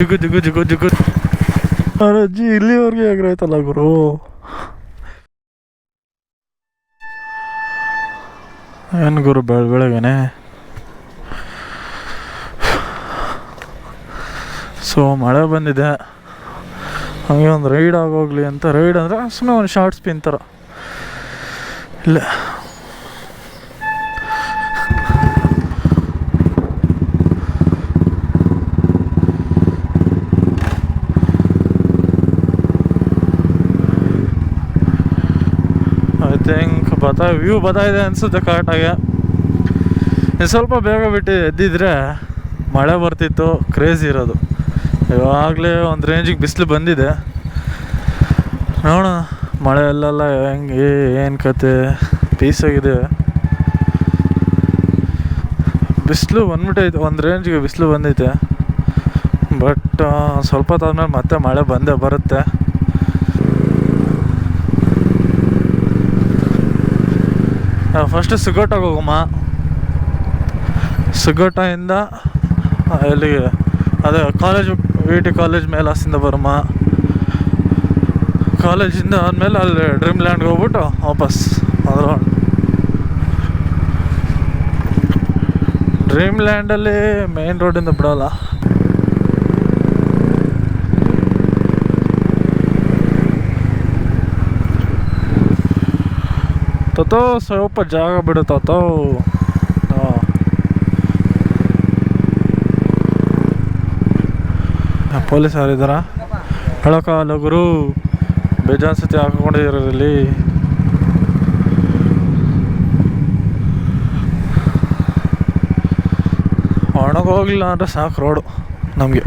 ಜಿಗು ಜಿಗು ಜಿಗು ಜಿಗು. ಅಜ್ಜಿ ಇಲ್ಲಿವರೆಗೆ ಆಗ್ರೈತಲ್ಲ ಗುರು. ಏನು ಗುರು ಬೆಳಗ್ಗೆನೆ. ಸೊ ಮಳೆ ಬಂದಿದೆ, ಹಾಗೆ ಒಂದು ರೈಡ್ ಆಗೋಗ್ಲಿ ಅಂತ. ರೈಡ್ ಅಂದರೆ ಸುಮ್ಮನೆ ಒಂದು ಶಾರ್ಟ್ ಸ್ಪಿನ್ ಥರ. ಇಲ್ಲ ಥಿಂಕ್ ವ್ಯೂ ಇದೆ ಅನಿಸುತ್ತೆ ಕರೆಕ್ಟಾಗಿ. ಇನ್ನು ಸ್ವಲ್ಪ ಬೇಗ ಬಿಟ್ಟು ಎದ್ದಿದ್ರೆ ಮಳೆ ಬರ್ತಿತ್ತು, ಕ್ರೇಜಿ ಇರೋದು. ಇವಾಗಲೇ ಒಂದು ರೇಂಜಿಗೆ ಬಿಸಿಲು ಬಂದಿದೆ. ನೋಡೋಣ ಮಳೆ ಎಲ್ಲೆಲ್ಲ ಹೆಂಗೆ ಏನು ಕತೆ. ಪೀಸಾಗಿದೆ, ಬಿಸಿಲು ಬಂದ್ಬಿಟ್ಟೈತೆ, ಒಂದು ರೇಂಜಿಗೆ ಬಿಸಿಲು ಬಂದೈತೆ. ಬಟ್ ಸ್ವಲ್ಪ ಹೊತ್ತಾದ್ಮೇಲೆ ಮತ್ತೆ ಮಳೆ ಬಂದೇ ಬರುತ್ತೆ. ಫಸ್ಟ್ ಸುಗೋಟಾಗ ಹೋಗಮ್ಮ. ಸುಗೋಟದಿಂದ ಎಲ್ಲಿಗೆ ಅದೇ ಕಾಲೇಜ್, ವಿ.ಟಿ ಕಾಲೇಜ್ ಮೇಲಾಸಿಂದ ಬರಮ್ಮ. ಕಾಲೇಜಿಂದ ಆದಮೇಲೆ ಅಲ್ಲಿ ಡ್ರೀಮ್ ಲ್ಯಾಂಡ್ಗೆ ಹೋಗ್ಬಿಟ್ಟು ವಾಪಸ್ ಅದ್ರ. ಡ್ರೀಮ್ ಲ್ಯಾಂಡಲ್ಲಿ ಮೇನ್ ರೋಡಿಂದ ಬಿಡೋಲ್ಲ. ತತೋ ಸ್ವಲ್ಪ ಜಾಗ ಬಿಡುತ್ತೋ. ಪೊಲೀಸ್ ಯಾರಿದ್ದಾರ ಹೇಳೋಕ್ಕಾಗಲ್ಲ ಗುರು. ಬೇಜಾನ್ ಸತಿ ಹಾಕೊಂಡಿರೋದ್ರಲ್ಲಿ. ಒಣಗೋಗ್ಲಿಲ್ಲ ಅಂದರೆ ಸಾಕು ರೋಡು ನಮಗೆ.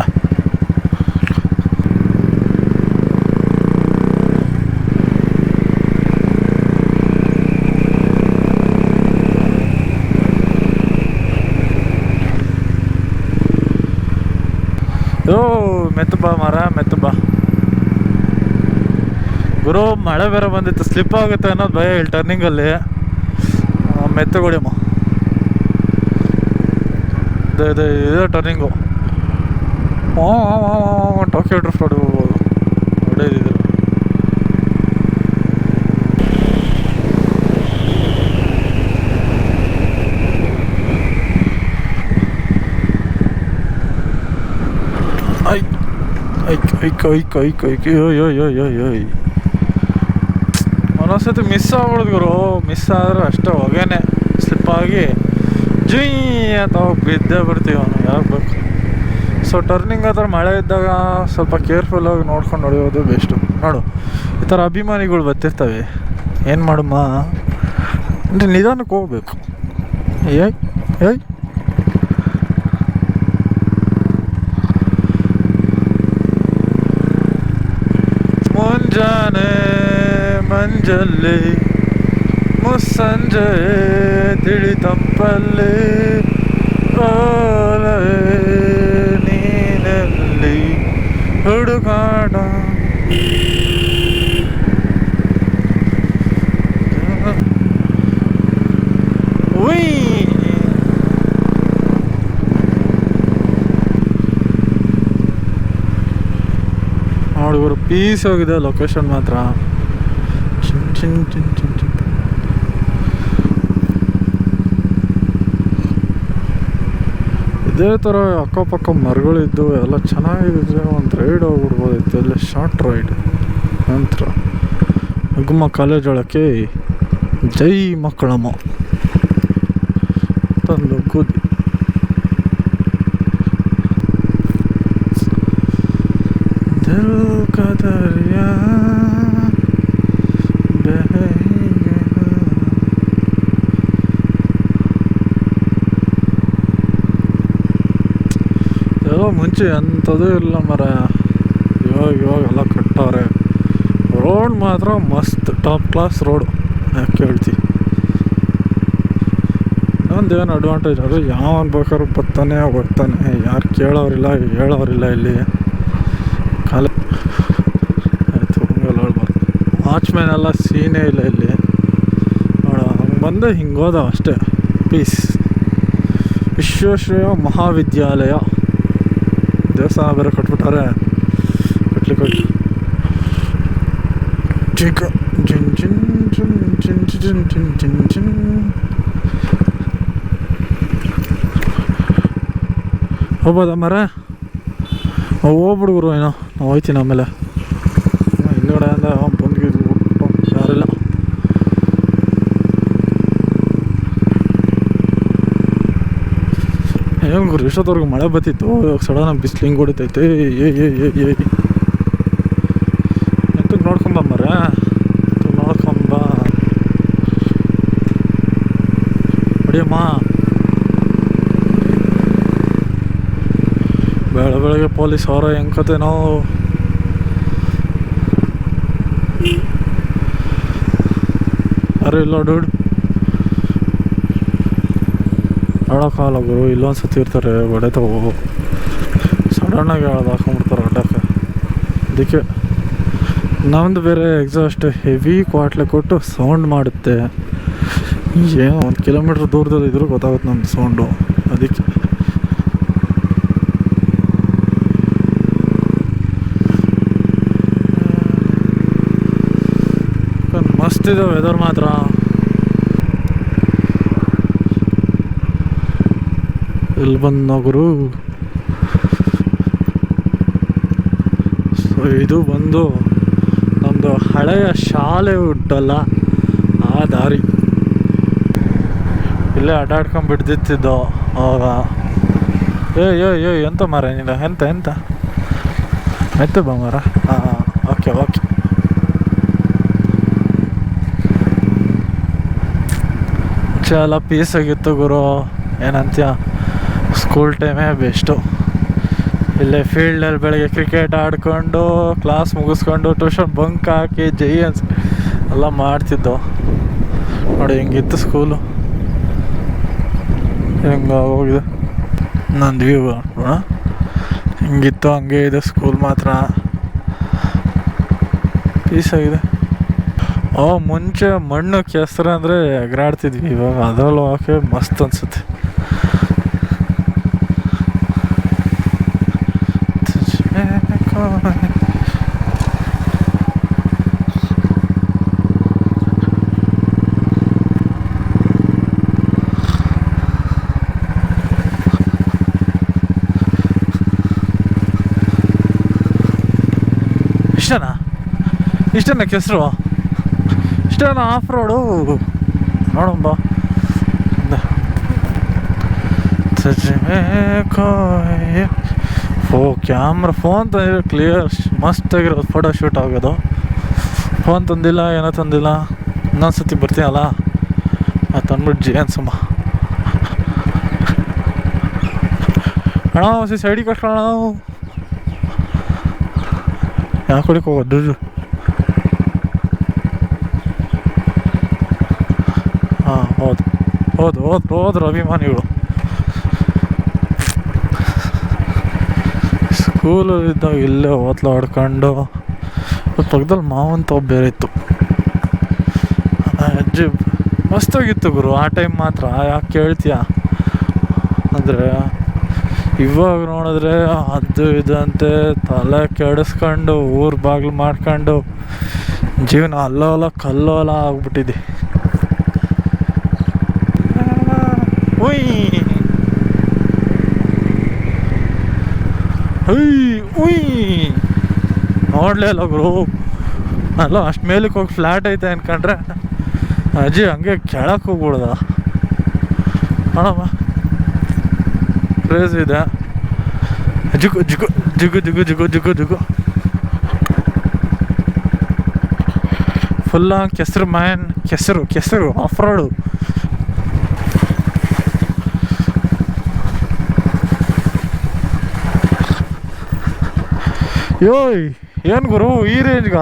ಮೆತ್ತು ಬಾ ಮರ, ಮೆತ್ತು ಬಾ ಗುರು. ಮಳೆ ಬೇರೆ ಬಂದಿತ್ತು, ಸ್ಲಿಪ್ ಆಗುತ್ತೆ ಅನ್ನೋದು ಭಯ ಇಲ್ಲಿ ಟರ್ನಿಂಗಲ್ಲಿ. ಮೆತ್ತಗೊಡಿಯಮ್ಮ, ಇದೆ ಟರ್ನಿಂಗು. ಟೋಕಿಯೋ ಡ್ರಿಫ್ಟ್ ಹೊಡಿಬೋದು, ಹೊಡೆದಿದ್ರು. ಒಂದೊಂದ್ಸತಿ ಮಿಸ್ ಆಗ್ಬಿಡ್ದು ಗುರು. ಮಿಸ್ ಆದರೆ ಅಷ್ಟೇ, ಹೊಗೆನೆ ಸ್ಲಿಪ್ಪಾಗಿ ಜುಯ್ ಅಂತ ಹೋಗಿ ಬಿದ್ದೇ ಬಿಡ್ತೀವಿ. ಅವನು ಯಾಕೆ ಬೇಕು. ಸೊ ಟರ್ನಿಂಗ್ ಆ ಥರ ಮಳೆ ಇದ್ದಾಗ ಸ್ವಲ್ಪ ಕೇರ್ಫುಲ್ಲಾಗಿ ನೋಡ್ಕೊಂಡು ಹೊಡೆಯೋದು ಬೆಸ್ಟು. ನೋಡು, ಈ ಥರ ಅಭಿಮಾನಿಗಳು ಬರ್ತಿರ್ತವೆ. ಏನು ಮಾಡಮ್ಮ ಅಂದರೆ ನಿಧಾನಕ್ಕೆ ಹೋಗ್ಬೇಕು. ಏಯ್ ಏಯ್ ಮುಂಜಾನೆ ಮಂಜಲ್ಲಿ ಮುಸ್ಸಂಜೆ ತಿಳಿ ತಂಪಲ್ಲಿ ಓಲೆ ನೀನಲ್ಲಿ ಹುಡುಗಾಟ. ನೋಡಿದ್ರು ಪೀಸ್ ಹೋಗಿದೆ ಲೊಕೇಶನ್ ಮಾತ್ರ. ಇದೇ ಥರ ಅಕ್ಕಪಕ್ಕ ಮರಗಳಿದ್ದು ಎಲ್ಲ ಚೆನ್ನಾಗಿದ್ರೆ ಒಂದು ರೈಡ್ ಹೋಗ್ಬಿಡ್ಬೋದಿತ್ತು. ಎಲ್ಲ ಶಾರ್ಟ್ ರೈಡ್. ನಂತರ ಅಗುಮ್ಮ ಕಾಲೇಜ್ ಒಳಕ್ಕೆ ಜೈ ಮಕ್ಕಳಮ್ಮ ತಂದು ಕೂದಿ. ಕದರಿಯಾ ಮುಂಚೆ ಅಂಥದ್ದು ಇಲ್ಲ ಮರ. ಇವಾಗ ಎಲ್ಲ ಕಟ್ಟವ್ರೆ. ರೋಡ್ ಮಾತ್ರ ಮಸ್ತ್ ಟಾಪ್ ಕ್ಲಾಸ್ ರೋಡು. ಯಾಕೆ ಹೇಳ್ತಿ. ಇನ್ನೊಂದೇನು ಅಡ್ವಾಂಟೇಜ್ ಅದು, ಯಾವನ್ ಬೇಕಾದ್ರೂ ಬರ್ತಾನೆ ಹೋಗ್ತಾನೆ, ಯಾರು ಕೇಳೋರಿಲ್ಲ ಹೇಳೋರಿಲ್ಲ. ಇಲ್ಲಿ ಆಯಿತು ಹಂಗೆಲ್ಲ ಹೇಳ್ಬಾರ್ದು. ವಾಚ್ಮ್ಯಾನ್ ಎಲ್ಲ ಸೀನೇ ಇಲ್ಲ ಇಲ್ಲಿ. ನೋಡ ಹಂಗೆ ಬಂದೆ ಹಿಂಗೆ ಹೋದ ಅಷ್ಟೇ. ಪೀಸ್. ವಿಶ್ವೇಶ್ವರಯ್ಯ ಮಹಾವಿದ್ಯಾಲಯ ದೇವಸ್ಥಾನ ಬೇರೆ ಕಟ್ಬಿಟ್ಟಾರೆ. ಕಟ್ಲಿ ಚಿಕ್ಕ ಜಿನ್ ಜಿನ್ ಜಿನ್ ಜಿನ್ ಜಿನ್ ಜಿನ್ ಜಿನ್ ಜಿನ್. ಹೋಗ್ಬೋದಾ ಮರ? ಹೋಗ್ಬಿಡುಗರು ಏನೋ, ನಾವು ಹೋಯ್ತೀನಿ ಆಮೇಲೆ. ಹಿಂದ್ಗಡೆಯಿಂದ ಬಂದ್ಗಿದ್ದು ಯಾರಿಲ್ಲ. ಏನು ಗುರು ಇಷ್ಟೊತ್ತವರೆಗೂ ಮಳೆ ಬತ್ತಿತ್ತು, ಇವಾಗ ಸಡನ್ನಾಗಿ ಬಿಸಿಲು ಹಿಂಗೆ ಹೊಡಿತೈತೆ. ಎಂತಕ್ಕೆ ನೋಡ್ಕೊಂಬ ಮರ, ನೋಡ್ಕೊಂಬ ಹೊಡಿಯಮ್ಮ. ಬೆಳಗ್ಗೆ ಪೊಲೀಸ್ ಅವರ ಹೆಂಗೆ ಕತೆ ನಾವು ಯಾರು ಇಲ್ಲ ಡೂಡ್. ಆಡೋಕ್ಕಾಗಲ್ಲ ಗುರು, ಇಲ್ಲೊಂದ್ಸತಿ ಇರ್ತಾರೆ ಹೊಡೆತವು, ಸಡನ್ನಾಗಿ ಹಾಕೊಂಡ್ಬಿಡ್ತಾರೆ ಅಡ್ಡಕ್ಕೆ. ಅದಕ್ಕೆ ನಮ್ಮದು ಬೇರೆ ಎಕ್ಸಾಸ್ಟ್ ಹೆವಿ ಕ್ವಾಟ್ಲೆ ಕೊಟ್ಟು ಸೌಂಡ್ ಮಾಡುತ್ತೆ. ಏನೋ 1 ಕಿಲೋಮೀಟ್ರ್ ದೂರದಲ್ಲಿ ಇದ್ರೂ ಗೊತ್ತಾಗುತ್ತೆ ನಮ್ಮದು ಸೌಂಡು. ಅದಕ್ಕೆ ಮಸ್ತ್ ಇದೆ ವೆದರ್ ಮಾತ್ರ. ಇಲ್ಲಿ ಬಂದು ನೋಗುರು. ಸೊ ಇದು ಬಂದು ನಮ್ಮದು ಹಳೆಯ ಶಾಲೆ ಉಂಟಲ್ಲ ಆ ದಾರಿ. ಇಲ್ಲೇ ಅಡ್ಡಾಡ್ಕೊಂಡ್ಬಿಡ್ದಿತ್ತಿದ್ದೋ ಅವಾಗ. ಏ ಎಂತ ಮರ ನೀನು, ಎಂತ ಮೆತ್ತ ಬಾ ಮರ. ಹಾಂ ಓಕೆ ಎಲ್ಲ ಪೀಸ್ ಆಗಿತ್ತು ಗುರು. ಏನಂತೀಯ, ಸ್ಕೂಲ್ ಟೈಮೇ ಬೆಸ್ಟು. ಇಲ್ಲೇ ಫೀಲ್ಡಲ್ಲಿ ಬೆಳಗ್ಗೆ ಕ್ರಿಕೆಟ್ ಆಡಿಕೊಂಡು ಕ್ಲಾಸ್ ಮುಗಿಸ್ಕೊಂಡು ಟ್ಯೂಷನ್ ಬಂಕ್ ಹಾಕಿ ಜೈಯನ್ಸ್ ಎಲ್ಲ ಮಾಡ್ತಿದ್ದೋ. ನೋಡಿ ಹೆಂಗಿತ್ತು ಸ್ಕೂಲು, ಹೆಂಗೆ ಹೋಗಿದೆ ನಂದು ವ್ಯೂ ನೋಡ. ಹಿಂಗಿತ್ತು ಹಂಗೆ ಇದೆ ಸ್ಕೂಲ್ ಮಾತ್ರ, ಪೀಸಾಗಿದೆ. ಮುಂಚೆ ಮಣ್ಣು ಕೆಸರು ಅಂದರೆ ಎಗರಾಡ್ತಿದ್ವಿ, ಇವಾಗ ಅದರಲ್ಲೂ ಹಾಕಿ ಮಸ್ತ್ ಅನ್ಸುತ್ತೆ. ಇಷ್ಟನಾ ಕೆಸರು, ಇಷ್ಟೇನಾ ಆಫ್ ರೋಡು? ನೋಡಂಬ ಕ್ಯಾಮ್ರಾ ಫೋನ್ ತಂದಿರೋ ಕ್ಲಿಯರ್ ಮಸ್ತಾಗಿರೋದು, ಫೋಟೋ ಶೂಟ್ ಆಗೋದು. ಫೋನ್ ತಂದಿಲ್ಲ, ಏನೋ ತಂದಿಲ್ಲ. ಇನ್ನೊಂದ್ಸತಿ ಬರ್ತೀನಲ್ಲ ಅದು ತಂದ್ಬಿಟ್ಟು ಜೇನ್ಸಮ್ಮ ಅಣ್ಣ ಸೈಡಿಗೆ ಕಟ್ಕೊಳ್ಳೋಣ. ಯಾವ ಕಡೆಗೆ ಹೋಗೋದು? ಹಾಂ ಹೋದ್ರು ಅಭಿಮಾನಿಗಳು. ಸ್ಕೂಲಲ್ಲಿದ್ದಾಗ ಇಲ್ಲೇ ಹೊಡ್ಕೊಂಡು ಪಕ್ಕದಲ್ಲಿ ಮಾವಂತ ಒಬ್ಬ ಬೇರೆ ಇತ್ತು. ಅಜ್ಜಿ ಮಸ್ತಾಗಿತ್ತು ಗುರು ಆ ಟೈಮ್ ಮಾತ್ರ. ಯಾಕೆ ಕೇಳ್ತೀಯ ಅಂದರೆ ಇವಾಗ ನೋಡಿದ್ರೆ ಅದು ಇದಂತೆ ತಲೆ ಕೆಡಿಸ್ಕೊಂಡು ಊರು ಬಾಗಿಲು ಮಾಡ್ಕೊಂಡು ಜೀವನ ಅಲ್ಲೋಲ ಕಲ್ಲೋಲ ಆಗ್ಬಿಟ್ಟಿದೆ. ನೋಡ್ಲೇ ಇಲ್ಲ ಗುರು. ಅಲ್ಲ ಅಷ್ಟು ಮೇಲಕ್ಕೆ ಹೋಗಿ ಫ್ಲ್ಯಾಟ್ ಐತೆ ಅನ್ಕೊಂಡ್ರೆ ಅಜ್ಜಿ ಹಂಗೆ ಕೆಳಕ್ಕೆ ಹೋಗ್ಬಿಡ್ದ. ಅಣ್ಣಮ್ಮ ಕ್ರೇಜ್ ಇದೆ. ಜಿಗು ಜಿಗು ಜಿಗು ಜಿಗು ಜಿಗು ಜಿಗು ಜಿಗು ಫುಲ್ಲ ಕೆಸರು ಮ್ಯಾನ್, ಕೆಸರು ಆಫ್ ರೋಡು. ಯೋಯ್ ಏನು ಗುರು ಈ ರೇಂಜ್ಗ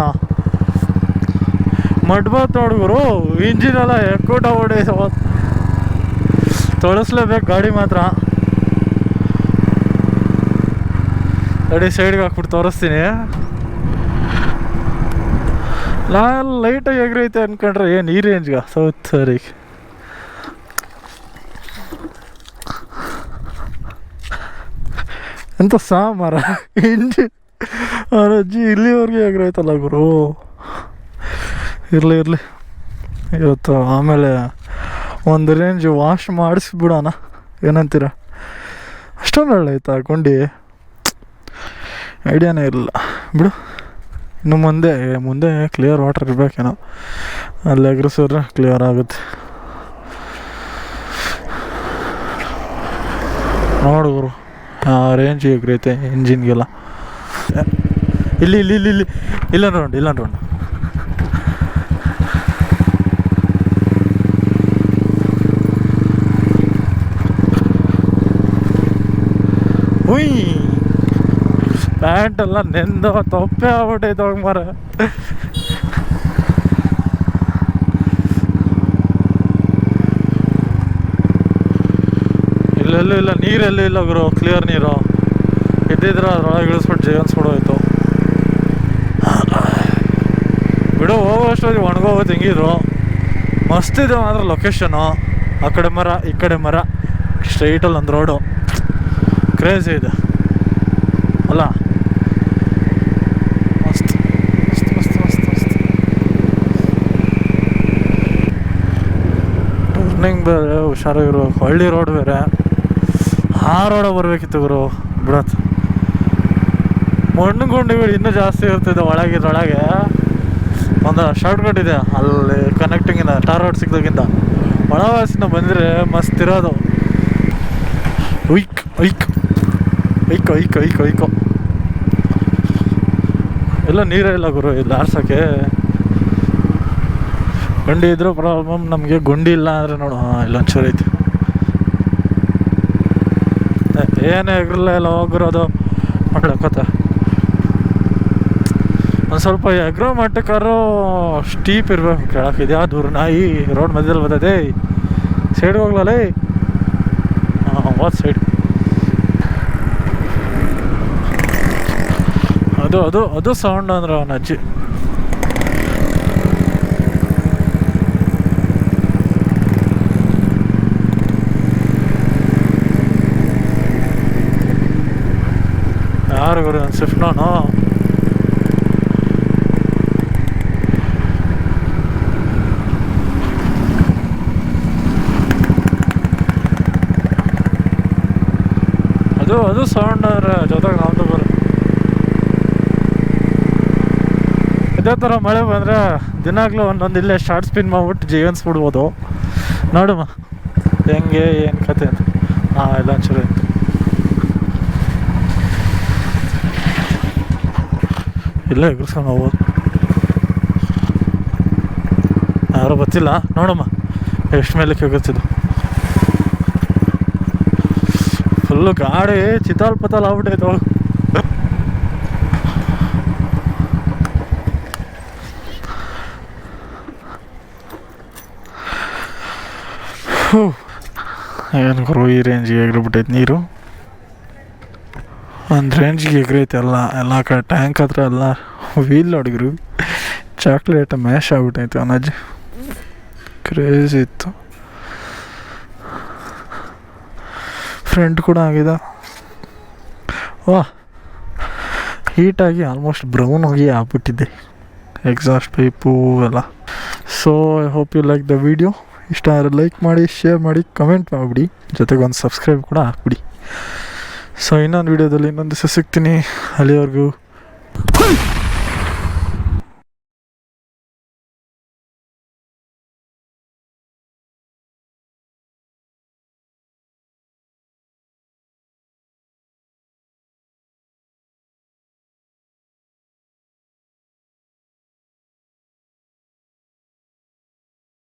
ಮಡ್ಬಾತ್ ನೋಡು ಗುರು. ಇಂಜಿನೆಲ್ಲ ಎಕ್ಕೂಟ ಓಡಿ ತೊಳಸ್ಲೇಬೇಕು ಗಾಡಿ ಮಾತ್ರ. ಗಾಡಿ ಸೈಡ್ಗೆ ಹಾಕ್ಬಿಟ್ಟು ತೋರಿಸ್ತೀನಿ. ನಾನು ಲೈಟಾಗಿ ಎಗ್ರೈತೆ ಅನ್ಕೊಂಡ್ರೆ ಏನು ಈ ರೇಂಜ್ಗ ಸೌತ್ ಸರಿ. ಎಂಥ ಸಾಮಾರ ಇಂಜಿನ್ ಅವ್ರ ಅಜ್ಜಿ ಇಲ್ಲಿವರೆಗೆ ಎಗ್ರೈತಲ್ಲ ಗುರು. ಇರಲಿ ಇವತ್ತು ಆಮೇಲೆ ಒಂದು ರೇಂಜ್ ವಾಶ್ ಮಾಡಿಸ್ಬಿಡೋಣ, ಏನಂತೀರ? ಅಷ್ಟೊಂದು ಒಳ್ಳೆ ಆಯ್ತಾ ಕೊಂಡಿ, ಐಡಿಯಾನೇ ಇರಲಿಲ್ಲ ಬಿಡು. ಇನ್ನು ಮುಂದೆ ಕ್ಲಿಯರ್ ವಾಟರ್ ಇರಬೇಕೇನೋ, ಅಲ್ಲಿ ಎಗ್ರಿಸಿದ್ರೆ ಕ್ಲಿಯರ್ ಆಗುತ್ತೆ. ನೋಡು ಗುರು ಆ ರೇಂಜ್ ಎಗ್ರೈತೆ ಇಂಜಿನ್ಗೆಲ್ಲ. ಇಲ್ಲ ನೋಡು ಹುಯ್ ಪ್ಯಾಂಟೆಲ್ಲ ನೆಂದು ತೊಪ್ಪೆ ಆಗ್ಬಿಟ್ಟೈತೆ ಹೋಗಿ ಮರ. ಇಲ್ಲ ನೀರೆಲ್ಲೂ ಇಲ್ಲ ಗುರು, ಕ್ಲಿಯರ್ ನೀರು ಇದ್ದಿದ್ರೆ ಅದ್ರೊಳಗೆ ಇಳಿಸ್ಬಿಟ್ಟು ಜೀವನ್ಸ್ಬಿಡೋಯ್ತು ಬಿಡು. ಹೋಗೋಷ್ಟೊಂದು ಒಣಗೋಗೋದು ಹೆಂಗಿದ್ರು ಮಸ್ತ್ ಇದೆ ಮಾತ್ರ ಲೊಕೇಶನು. ಆ ಕಡೆ ಮರ ಈ ಕಡೆ ಮರ, ಸ್ಟ್ರೈಟಲ್ಲಿ ಒಂದು ರೋಡು, ಕ್ರೇಜಿ ಇದೆ ಅಲ್ಲ. ಮಸ್ತ್ ಟರ್ನಿಂಗ್ ಬೇರೆ ಹುಷಾರಾಗಿರ್ಬೇಕು. ಹಳ್ಳಿ ರೋಡ್ ಬೇರೆ, ಆ ರೋಡ ಬರಬೇಕಿತ್ತು ಗುರು. ಬಿಡತ್ತೆ ಮಣ್ಣು ಗುಂಡಿಗಳು ಇನ್ನೂ ಜಾಸ್ತಿ ಇರ್ತಿದೆ ಒಳಗೆ. ಒಂದು ಶಾರ್ಟ್ ಕಟ್ ಇದೆ ಅಲ್ಲಿ ಕನೆಕ್ಟಿಂಗಿಂದ ಟಾರ್ ರೋಡ್ ಸಿಗ್ದಾಗಿಂದ ಒಳವಾಸಿನ ಬಂದರೆ ಮಸ್ತ್ ಇರೋದು. ಐಕೋ ಎಲ್ಲ ನೀರೇ ಇಲ್ಲ ಗುರು ಇಲ್ಲಿ ಆರ್ಸೋಕ್ಕೆ. ಗುಂಡಿ ಇದ್ರೂ ಪ್ರಾಬ್ಲಮ್, ನಮಗೆ ಗುಂಡಿ ಇಲ್ಲ ಅಂದರೆ ನೋಡು ಇಲ್ಲೊಂಚೂರು ಐತಿ. ಏನೇ ಆಗಿರಲ್ಲ ಎಲ್ಲ ಹೋಗಿರೋದು ಮಾಡ್ಲಕ್ಕತ್ತ. ಒಂದು ಸ್ವಲ್ಪ ಎಗ್ರೋ ಮಟ್ಟಕ್ಕಾರು ಸ್ಟೀಪ್ ಇರಬೇಕು ಕೆಳಕ್ಕೆ. ಇದು ಯಾವ ದೂರ ನಾಯಿ ರೋಡ್ ಮಧ್ಯದಲ್ಲಿ ಬರ್ತದೆ, ಸೈಡ್ಗೆ ಹೋಗ್ಲಲ್ಲ. ಸೈಡ್ ಅದು ಸೌಂಡ್ ಅಂದ್ರೆ ಅವನ ಅಜ್ಜಿ. ಯಾರು ಗುರು ಸ್ವಿಫ್ಟ್ ನಾನು ಅದು ಸೌಂಡ್ ಅಂದರೆ ಜೊತೆಗೆ ನಾವು ಬರ. ಇದೇ ಥರ ಮಳೆ ಬಂದರೆ ದಿನಾಗ್ಲೂ ಒಂದೊಂದು ಇಲ್ಲೇ ಶಾರ್ಟ್ ಸ್ಪಿನ್ ಮಾಡ್ಬಿಟ್ಟು ಜೀವನ್ಸ್ಬಿಡ್ಬೋದು. ನೋಡಮ್ಮ ಹೆಂಗೆ ಏನು ಕತೆ ಅಂತ. ಎಲ್ಲ ಒಂಚೂರು ಇಲ್ಲ ಎಗ್ರಿಸ್ಕೊಂಡು ಹೋಗ್ಬೋದು. ಯಾರು ಗೊತ್ತಿಲ್ಲ ನೋಡಮ್ಮ ಎಷ್ಟು ಮೇಲಕ್ಕೆ ಎಗರ್ತಿದ್ದು. ಫುಲ್ಲು ಗಾಡಿ ಚಿತಾಲ್ ಪತಾಲ್ ಆಗ್ಬಿಟ್ಟೈತು. ಏನು ಗುರು ಈ ರೇಂಜಿಗೆ ಎಗ್ರಿಬಿಟ್ಟೈತೆ ನೀರು. ಒಂದು ರೇಂಜಿಗೆ ಎಗ್ರೈತೆ ಎಲ್ಲ ಕಡೆ ಟ್ಯಾಂಕ್ ಹತ್ರ ಎಲ್ಲ ವೀಲ್ ಹೊಡಗ್ರು ಚಾಕ್ಲೇಟ್ ಮ್ಯಾಶ್ ಆಗ್ಬಿಟ್ಟೈತೆ ಅಜ್ಜಿ. ಕ್ರೇಜ್ ಇತ್ತು. ಫ್ರಂಟ್ ಕೂಡ ಆಗಿದೆ. ಹೀಟಾಗಿ ಆಲ್ಮೋಸ್ಟ್ ಬ್ರೌನ್ ಆಗಿ ಆಗ್ಬಿಟ್ಟಿದ್ದೆ ಎಕ್ಸಾಸ್ಟ್ ಪೈಪು ಎಲ್ಲ. So I hope you like the video. ಇಷ್ಟ ಆದರೆ ಲೈಕ್ ಮಾಡಿ, ಶೇರ್ ಮಾಡಿ, ಕಮೆಂಟ್ ಮಾಡಿಬಿಡಿ, ಜೊತೆಗೆ ಒಂದು ಸಬ್ಸ್ಕ್ರೈಬ್ ಕೂಡ ಹಾಕ್ಬಿಡಿ. ಸೊ ಇನ್ನೊಂದು ವೀಡಿಯೋದಲ್ಲಿ ಇನ್ನೊಂದು ದಿವಸ ಸಿಗ್ತೀನಿ. ಅಲ್ಲಿವರೆಗೂ